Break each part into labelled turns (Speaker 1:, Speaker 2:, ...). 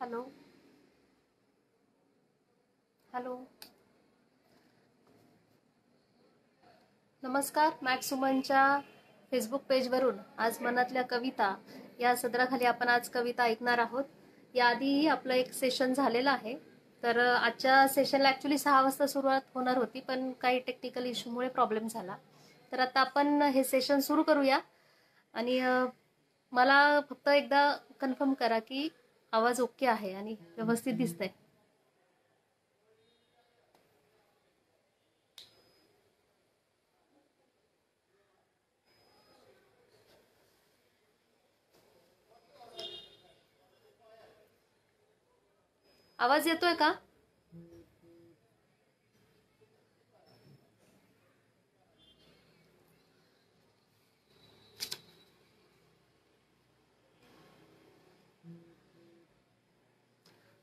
Speaker 1: Hello hello नमस्कार. Max सुमनच्या Facebook पेजवरून आज मनातल्या कविता या सदराखाली आपण आज कविता ऐकणार आहोत. याआधीही आपलं एक सेशन झालेलं आहे. तर आजच्या सेशनला ॲक्च्युली 6 वाजता सुरुवात होणार होती, पण काही टेक्निकल इश्यूमुळे प्रॉब्लेम झाला. तर आता आपण हे सेशन सुरू करूया. आणि मला फक्त एकदा कन्फर्म करा की आवाज ओके आहे आणि व्यवस्थित दिसतंय. आवाज येतोय का?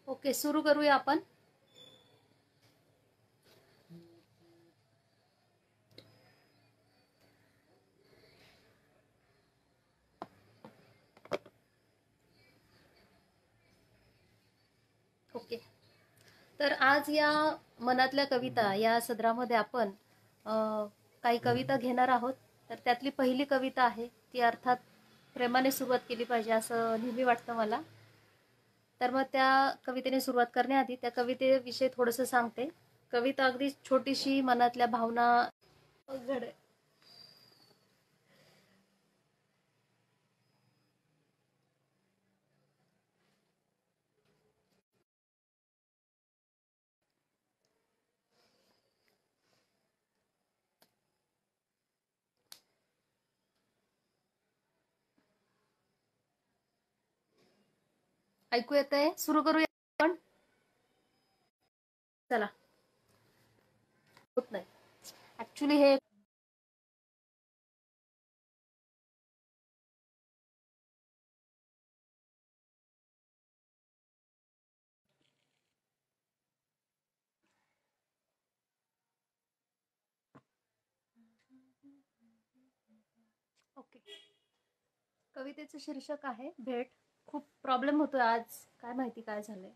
Speaker 1: ओके, सुरू करूया आपण. ओके, तर आज या मनातल्या कविता या सदरामध्ये आपण काही कविता घेणार आहोत. तर त्यातली पहिली कविता आहे ती अर्थात प्रेमाने सुरुवात केली पाहिजे असं नेहमी वाटतं मला. तर मग त्या कवितेने सुरुवात करण्याआधी त्या कवितेविषयी थोडंसं सांगते. कविता अगदी छोटीशी मनातल्या भावना घड ऐकू येतंय? सुरू करूया आपण. चला, होत नाही ऍक्च्युली हे. ओके, कवितेचं शीर्षक आहे भेट. खूप प्रॉब्लेम होतोय आज, काय माहिती काय झालंय.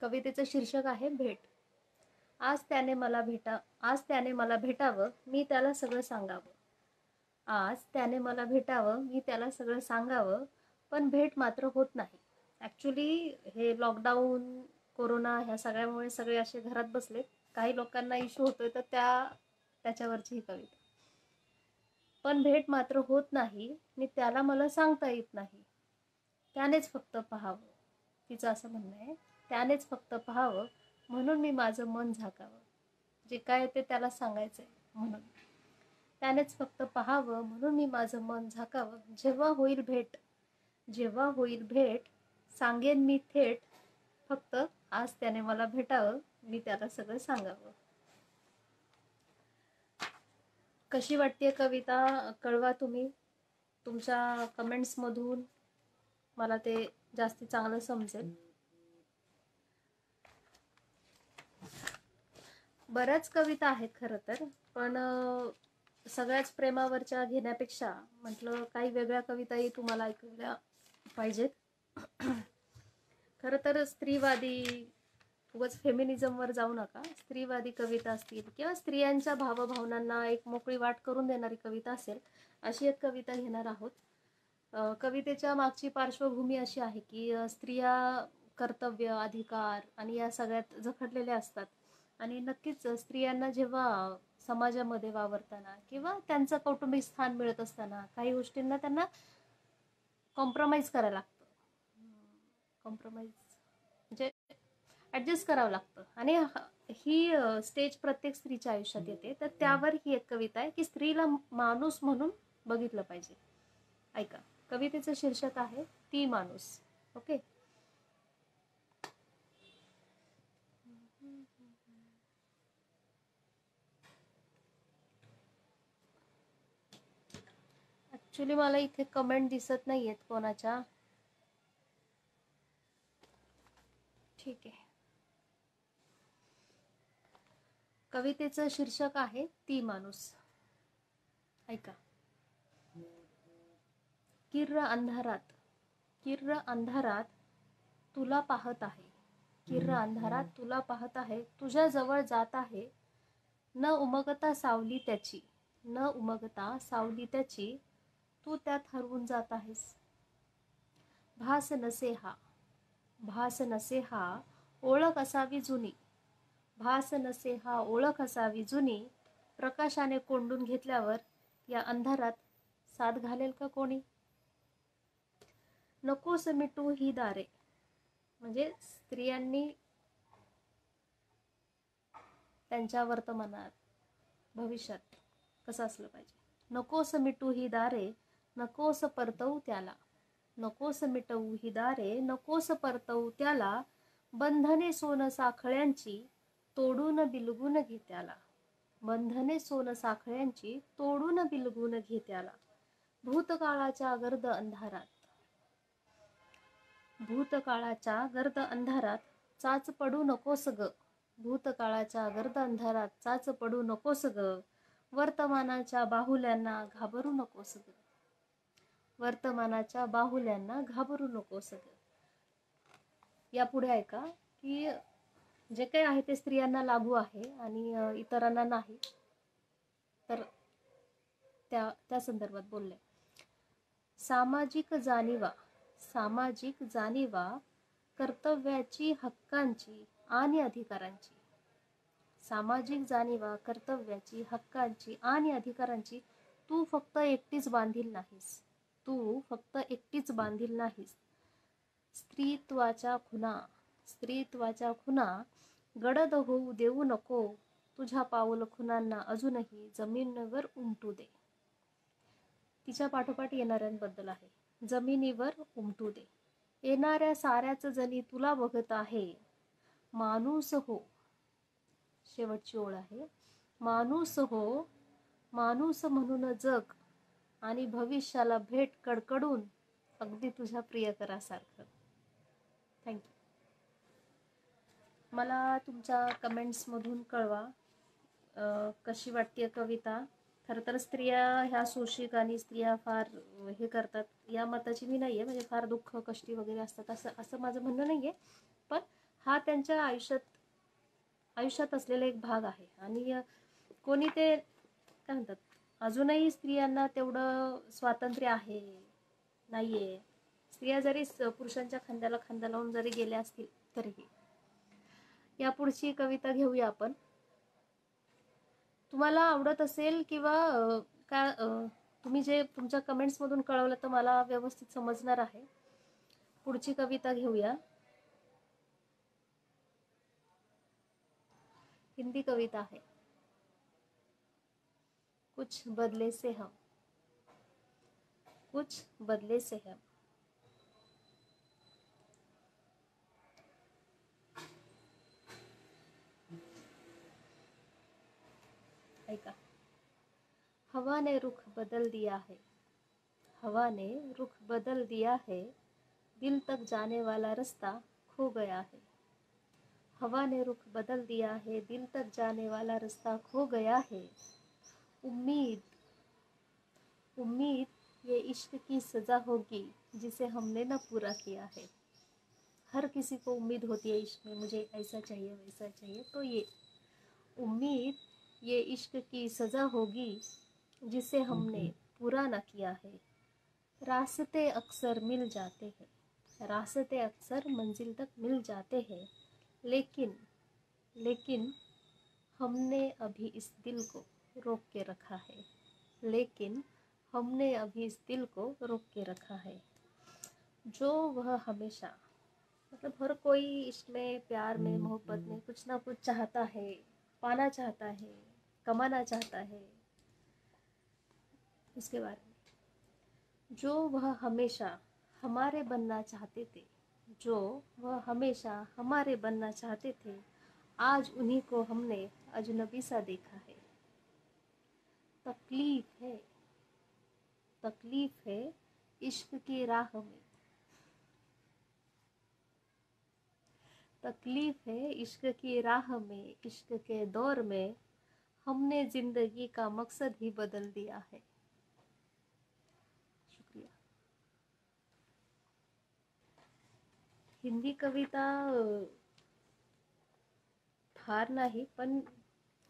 Speaker 1: कवितेचं शीर्षक आहे भेट. आज त्याने मला भेटावं, मी त्याला सगळं सांगावं. आज त्याने मला भेटावं, मी त्याला सगळं सांगावं, पण भेट मात्र होत नाही. ऍक्च्युली हे लॉकडाऊन, कोरोना ह्या सगळ्यामुळे सगळे असे घरात बसलेत. काही लोकांना इश्यू होतोय, तर त्याच्यावरची ही कविता. पण भेट मात्र होत नाही, मी त्याला मला सांगता येत नाही. त्यानेच फक्त पाहावं, तिचं असं म्हणणं आहे. त्यानेच फक्त पाहावं, म्हणून मी माझं मन झाकावं. जे काय ते त्याला सांगायचंय म्हणून. त्यानेच फक्त पाहावं, म्हणून मी माझं मन झाकावं. जेव्हा होईल भेट सांगेन मी थेट. फक्त आज त्याने मला भेटावं, मी त्याला सगळं सांगावं. कशी वाटतेय कविता कळवा तुम्ही तुमच्या कमेंट्समधून, मला ते जास्ती चांगलं समजेल. बऱ्याच कविता आहेत खरं तर, पण सगळ्याच प्रेमावरच्या घेण्यापेक्षा म्हटलं काही वेगळ्या कविताही तुम्हाला ऐकल्या पाहिजेत. खरं तर स्त्रीवादी, उगाच फेमिनिझमवर जाऊ नका. स्त्रीवादी कविता असतील किंवा स्त्रियांच्या भावभावनांना एक मोकळी वाट करून देणारी कविता असेल, अशी एक कविता घेणार आहोत. कवितेच्या मागची पार्श्वभूमी अशी आहे की स्त्रिया कर्तव्य, अधिकार आणि या सगळ्यात जखडलेल्या असतात. आणि नक्कीच स्त्रियांना जेव्हा समाजामध्ये वावरताना किंवा त्यांचं कौटुंबिक स्थान मिळत असताना काही गोष्टींना त्यांना कॉम्प्रोमाइज करायला लागतं. कॉम्प्रोमाइज म्हणजे ऍडजस्ट करावं लागतं. आणि ही स्टेज प्रत्येक स्त्रीच्या आयुष्यात येते. तर त्यावर ही एक कविता आहे की स्त्रीला माणूस म्हणून बघितलं पाहिजे. ऐका, कवितेचं शीर्षक आहे ती माणूस. ओके, ऍक्च्युली मला इथे कमेंट दिसत नाहीयेत कोणाच्या. ठीक आहे, कवितेचं शीर्षक आहे ती माणूस. ऐका. किर्र अंधारात किर्र अंधारात तुला पाहत आहे, किर्र अंधारात तुला पाहत आहे, तुझ्या जवळ जात आहे, न उमगता सावली त्याची, न उमगता सावली त्याची, तू त्यात हरवून जात आहेस. भास नसे हा, भास नसे हा, ओळख असावी जुनी, भास नसे हा, ओळख असावी जुनी, प्रकाशाने कोंडून घेतल्यावर या अंधारात साथ घालेल का कोणी. नकोस मिटू ही दारे, म्हणजे स्त्रियांनी त्यांच्या वर्तमानात भविष्यात कसं असलं पाहिजे. नकोस मिटू ही दारे, नकोस परतवू त्याला, नकोस मिटवू ही दारे, नकोस परतवू त्याला, बंधने सोन साखळ्यांची तोडून बिलगून घे त्याला, बंधने सोन साखळ्यांची तोडून बिलगून घे त्याला. भूतकाळाच्या गर्द अंधारात, भूतकाळाच्या गर्द अंधारात चाच पडू नकोस ग, भूतकाळाच्या गर्द अंधारात चाच पडू नकोस ग, वर्तमानाच्या बाहुल्यांना घाबरू नकोस ग, वर्तमानाच्या बाहुल्यांना घाबरू नकोस ग. यापुढे ऐका की जे काही आहे ते स्त्रियांना लागू आहे आणि इतरांना नाही, तर त्या संदर्भात बोलले. सामाजिक जाणीवा, सामाजिक जाणीवा कर्तव्याची, हक्कांची आणि अधिकारांची, सामाजिक जाणीवा कर्तव्याची, हक्कांची आणि अधिकारांची तू फक्त एकटीच बांधील नाहीस, तू फक्त एकटीच बांधील नाहीस. स्त्रीत्वाच्या खुणा, स्त्रीत्वाच्या खुणा गडद होऊ देऊ नको, तुझ्या पाऊल खुणांना अजूनही जमिनीवर उमटू दे. तिच्या पाठोपाठ येणाऱ्यांबद्दल आहे. जमिनीवर उमटू दे. येणाऱ्या साऱ्याच जणी तुला बघत आहे, माणूस हो. शेवटची ओळ आहे. माणूस हो, माणूस म्हणून जग आणि भविष्याला भेट कडकडून अगदी तुझ्या प्रियकरासारखं. थँक्यू. मला तुमच्या कमेंट्समधून कळवा कशी वाटते कविता. खरं तर स्त्रिया ह्या शोषिक आणि स्त्रिया फार हे करतात या मताची मी नाही आहे, म्हणजे फार दुःख कष्टी वगैरे असतात असं माझं म्हणणं नाही आहे, पण हा त्यांच्या आयुष्यात असलेला एक भाग आहे. आणि कोणी ते काय म्हणतात, अजूनही स्त्रियांना तेवढं स्वातंत्र्य आहे नाही आहे. स्त्रिया जरी पुरुषांच्या खांद्याला खांदा लावून जरी गेल्या असतील तरीही. या पुढची कविता घेऊया आपण. तुम्हाला आवडत असेल किंवा तुम्ही जे तुमच्या कमेंट्समधून कळवलं तर मला व्यवस्थित समजणार आहे. पुढची कविता घेऊया. हिंदी कविता आहे. कुछ बदले से हम, कुछ बदले से हम. ऐका. हवा ने रुख बदल दिया है, हवा ने रुख बदल दिया है, दिल तक जाने वाला रास्ता खो गया है. हवा ने रुख बदल दिया है, दिल तक जाने वाला रास्ता खो गया है. उम्मीद, उम्मीद ये इश्क की सज़ा होगी जिसे हमने न पूरा किया है. हर किसी को उम्मीद होती है इश्क में, मुझे ऐसा चाहिए वैसा चाहिए. तो ये उम्मीद ये इश्क की सज़ा होगी जिसे हमने पूरा न किया है. रास्ते अक्सर मिल जाते हैं, रास्ते अक्सर मंजिल तक मिल जाते हैं, लेकिन लेकिन हमने अभी इस दिल को रोक के रखा है, लेकिन हमने अभी इस दिल को रोक के रखा है. जो वह हमेशा, मतलब हर कोई इश्क में, प्यार में, मोहब्बत में कुछ ना कुछ चाहता है, पाना चाहता है, कमाना चाहता है. उसके बारे में, जो वह हमेशा हमारे बनना चाहते थे, जो वह हमेशा हमारे बनना चाहते थे, आज उन्हीं को हमने अजनबी सा देखा है. तकलीफ है, तकलीफ है इश्क की राह में, तकलीफ है इश्क की राह में, इश्क के दौर में हमने जिंदगी का मकसद ही बदल दिया है. शुक्रिया. हिंदी कविता फार नाही, पण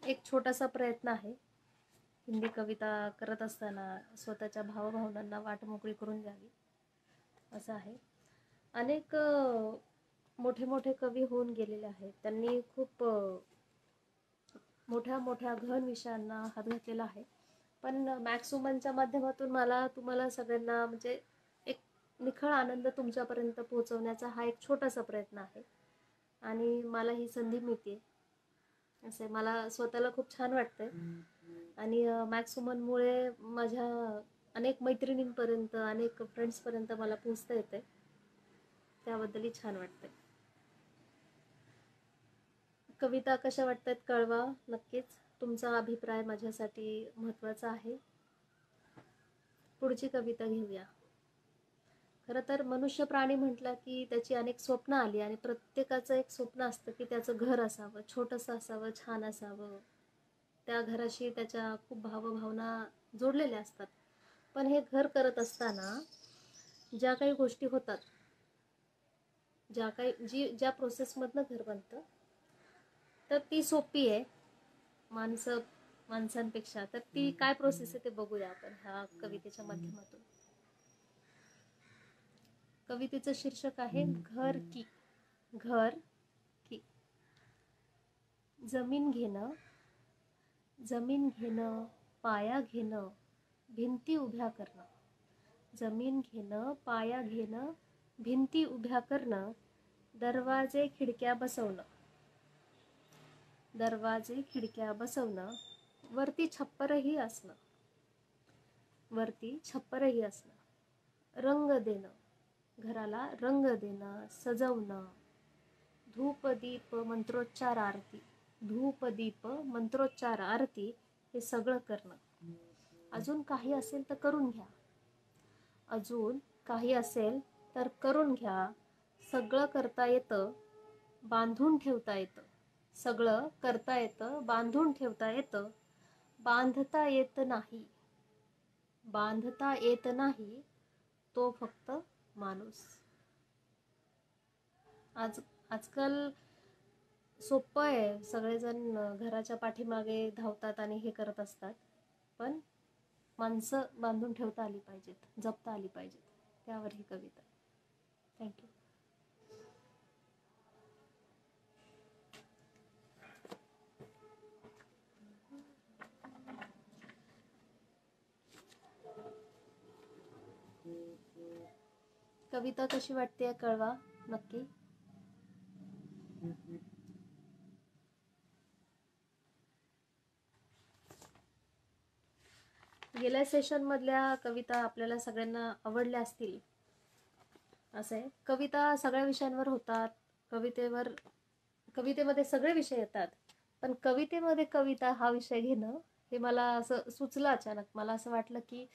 Speaker 1: एक छोटासा प्रयत्न आहे. हिंदी कविता करत असताना स्वतःच्या भावभावनांना वाट मोकळी करून द्यावी असं आहे. अनेक मोठे मोठे कवी होऊन गेलेले आहेत. त्यांनी खूप मोठ्या मोठ्या गहन विषयांना हात घातलेला आहे. पण मॅक्सुमनच्या माध्यमातून मला तुम्हाला सगळ्यांना म्हणजे एक निखळ आनंद तुमच्यापर्यंत पोहोचवण्याचा हा एक छोटासा प्रयत्न आहे. आणि मला ही संधी मिळते असे मला स्वतःला खूप छान वाटतंय. आणि मॅक्सुमनमुळे माझ्या अनेक मैत्रिणींपर्यंत, अनेक फ्रेंड्सपर्यंत मला पोहोचता येते. त्याबद्दलही छान वाटतंय. कविता कशा वाटतात कळवा नक्कीच. तुमचा अभिप्राय माझ्यासाठी महत्त्वाचा आहे. पुढची कविता घेऊया. खरं तर मनुष्य प्राणी म्हटला की त्याची अनेक स्वप्न आली आणि प्रत्येकाचं एक स्वप्न असतं की त्याचं घर असावं, छोटंसं असावं, छान असावं. त्या घराशी त्याच्या खूप भावभावना जोडलेल्या असतात. पण हे घर करत असताना ज्या काही गोष्टी होतात, ज्या प्रोसेसमधनं घर बनतं, तर ती सोपी आहे माणसांपेक्षा. तर ती काय प्रोसेस आहे ते बघूया आपण ह्या कवितेच्या माध्यमातून. कवितेचं शीर्षक आहे घर की. घर की. जमीन घेणं, पाया घेणं, भिंती उभ्या करणं. जमीन घेणं, पाया घेणं, भिंती उभ्या करणं, दरवाजे खिडक्या बसवणं. दरवाजे खिडक्या बसवणं, वरती छप्परही असणं. वरती छप्परही असणं. रंग देणं, घराला रंग देणं, सजवणं. धूप दीप मंत्रोच्चार आरती. धूप दीप मंत्रोच्चार आरती हे सगळं करणं. अजून काही असेल तर करून घ्या. अजून काही असेल तर करून घ्या. सगळं करता येतं, बांधून ठेवता येतं. सगळं करता येतं, बांधून ठेवता येतं. बांधता येत नाही. बांधता येत नाही तो फक्त माणूस. आजकाल सोपं आहे, सगळेजण घराच्या पाठीमागे धावतात आणि हे करत असतात. पण माणसं बांधून ठेवता आली पाहिजेत, जपता आली पाहिजेत. त्यावर ही कविता. थँक्यू. कविता कशी वाटते कळवा नक्की. गेल्या सेशन मधल्या कविता आपल्याला सगळ्यांना आवडल्या असतील. असे कविता सगळ्या विषयांवर होतात. कवितेमध्ये सगळे विषय येतात. पण कवितेमध्ये कविता हा विषय घेणं हे मला असं सुचलं अचानक. मला असं वाटलं की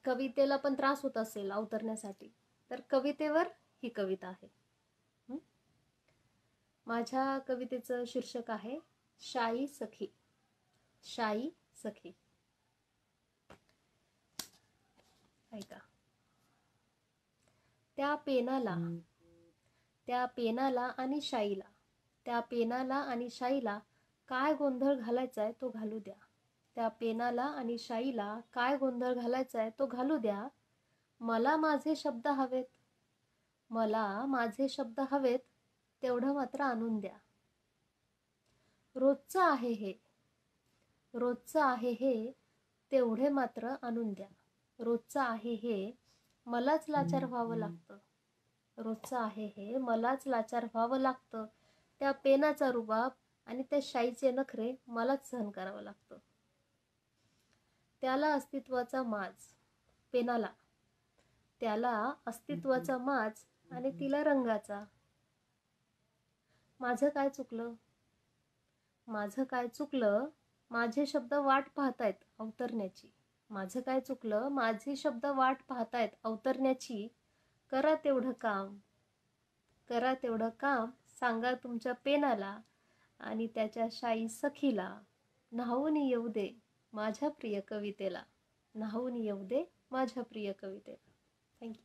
Speaker 1: कवितेला पण त्रास होत असेल अवतरण्यासाठी, तर कवितेवर ही कविता आहे. माझ्या कवितेचं शीर्षक आहे शाई सखी. शाई सखी. ऐका. त्या पेनाला आणि शाईला, त्या पेनाला आणि शाईला काय गोंधळ घालायचाय तो घालू द्या. त्या पेनाला आणि शाईला काय गोंधळ घालायचाय तो घालू द्या. मला माझे शब्द हवेत, मला माझे शब्द हवेत, तेवढं मात्र आणून द्या. रोजचं आहे हे, रोजचं आहे हे, तेवढे मात्र आणून द्या. रोजचं आहे हे, मलाच लाचार व्हावं लागतं. रोजचं आहे हे, मलाच लाचार व्हावं लागतं. त्या पेनाचा रुबाब आणि त्या शाईचे नखरे मलाच सहन करावं लागतं. त्याला अस्तित्वाचा माज, पेनाला, त्याला अस्तित्वाचा माज आणि तिला रंगाचा. माझं काय चुकलं, माझं काय चुकलं, माझे शब्द वाट पाहतायत अवतरण्याची. माझं काय चुकलं, माझे शब्द वाट पाहतायत अवतरण्याची. करा तेवढं काम, करा तेवढं काम. सांगा तुमच्या पेनाला आणि त्याच्या शाई सखीला, न्हावून येऊ दे माझ्या प्रिय कवितेला. न्हावून येऊ दे माझ्या प्रिय कवितेला. थँक्यू.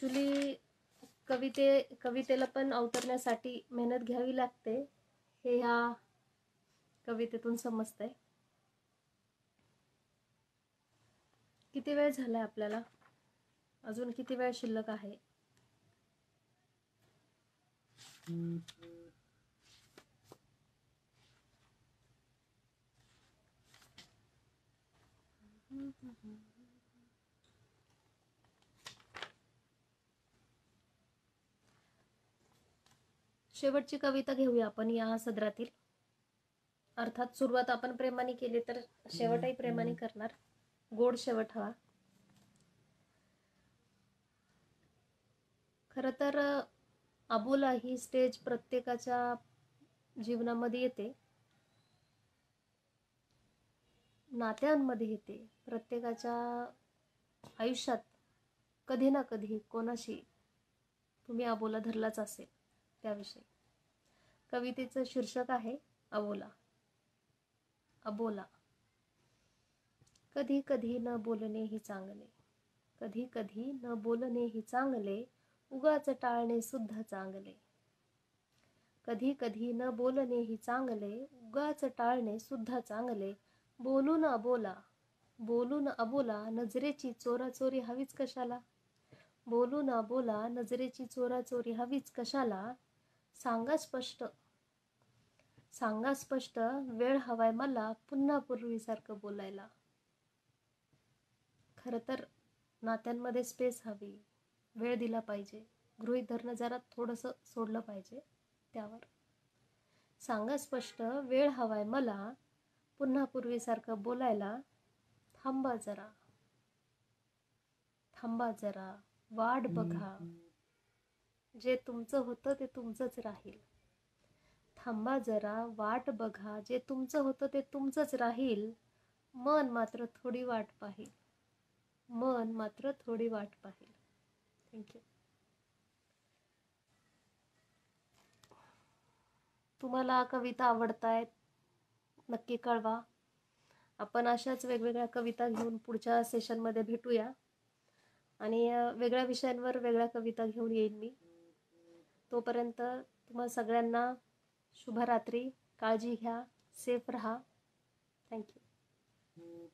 Speaker 1: ॲक्च्युली कवितेला पण अवतरण्यासाठी मेहनत घ्यावी लागते, हे ह्या कवितेतून समजतंय. किती वेळ झालाय आपल्याला? अजून किती वेळ शिल्लक आहे? शेवटची कविता घेऊया आपण या सदरातील. अर्थात सुरुवात आपण प्रेमाने केली तर शेवटही प्रेमाने करणार. गोड शेवट हवा. खरं तर अबोला ही स्टेज प्रत्येकाच्या जीवनामध्ये येते, नात्यांमध्ये येते, प्रत्येकाच्या आयुष्यात कधी ना कधी कोणाशी तुम्ही अबोला धरलाच असेल. त्याविषयी कवितेचं शीर्षक आहे अबोला. अबोला. कधी कधी न बोलणे ही चांगले, कधी कधी न बोलणे ही चांगले, उगाच टाळणे सुद्धा चांगले. कधी कधी न बोलणे ही चांगले, उगाच टाळणे सुद्धा चांगले. बोलून अबोला, बोलून अबोला, नजरेची चोराचोरी हवीच कशाला. बोलून अबोला, नजरेची चोराचोरी हवीच कशाला. सांगा स्पष्ट, सांगा स्पष्ट, वेळ हवाय मला पुन्हा पूर्वीसारखं बोलायला. खरं तर नात्यांमध्ये स्पेस हवी, वेळ दिला पाहिजे, गृहीत धरणं जरा थोडंसं सोडलं पाहिजे त्यावर. सांगा स्पष्ट, वेळ हवाय मला पुन्हा पूर्वीसारखं बोलायला. थांबा जरा, थांबा जरा, वाट बघा, जे तुमचं होतं ते तुमचंच राहील. थांबा जरा, वाट बघा, जे तुमचं होतं ते तुमचंच राहील. मन मात्र थोडी वाट पाहिल, मन मात्र थोडी वाट पाहिल. थँक्यू. तुम्हाला कविता आवडतायत नक्की कळवा. आपण अशाच वेगवेगळ्या कविता घेऊन पुढच्या सेशनमध्ये भेटूया आणि वेगळ्या विषयांवर वेगळ्या कविता घेऊन येईन मी. तोपर्यंत तुम्हाला सगळ्यांना शुभरात्री. काळजी घ्या, सेफ रहा. थँक्यू.